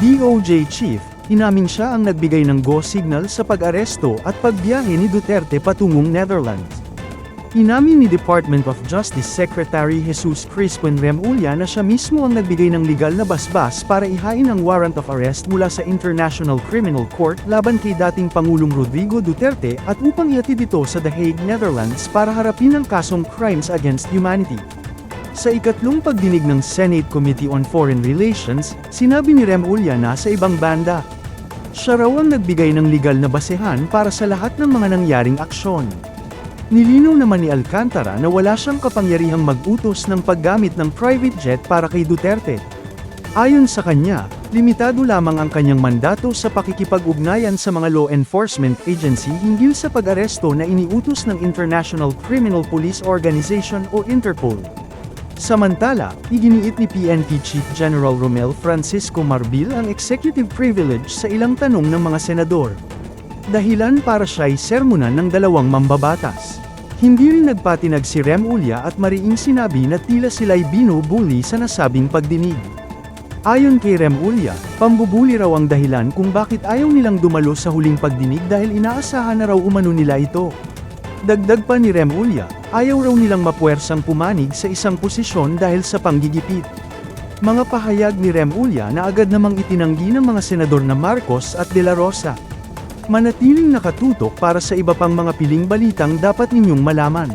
DOJ Chief, inamin siya ang nagbigay ng go signal sa pag-aresto at pagbiyahe ni Duterte patungong Netherlands. Inamin ni Department of Justice Secretary Jesus Crispin Remulla na siya mismo ang nagbigay ng legal na basbas para ihain ang warrant of arrest mula sa International Criminal Court laban kay dating Pangulong Rodrigo Duterte at upang ihatid ito sa The Hague, Netherlands para harapin ang kasong Crimes Against Humanity. Sa ikatlong pagdinig ng Senate Committee on Foreign Relations, sinabi ni Remulla na sa ibang banda, siya raw ang nagbigay ng legal na basehan para sa lahat ng mga nangyaring aksyon. Nilinaw naman ni Alcantara na wala siyang kapangyarihang mag-utos ng paggamit ng private jet para kay Duterte. Ayon sa kanya, limitado lamang ang kanyang mandato sa pakikipag-ugnayan sa mga law enforcement agency hinggil sa pag-aresto na iniutos ng International Criminal Police Organization o Interpol. Samantala, iginiit ni PNP Chief General Romel Francisco Marbil ang executive privilege sa ilang tanong ng mga senador. Dahilan para siya'y sermonan ng dalawang mambabatas. Hindi rin nagpatinag si Remulla at mariing sinabi na tila sila'y binubuli sa nasabing pagdinig. Ayon kay Remulla, pambubuli raw ang dahilan kung bakit ayaw nilang dumalo sa huling pagdinig dahil inaasahan na raw umano nila ito. Dagdag pa ni Remulla, ayaw raw nilang mapuwersang pumanig sa isang posisyon dahil sa panggigipit. Mga pahayag ni Remulla na agad namang itinanggi ng mga senador na Marcos at De La Rosa. Manatiling nakatutok para sa iba pang mga piling balitang dapat ninyong malaman.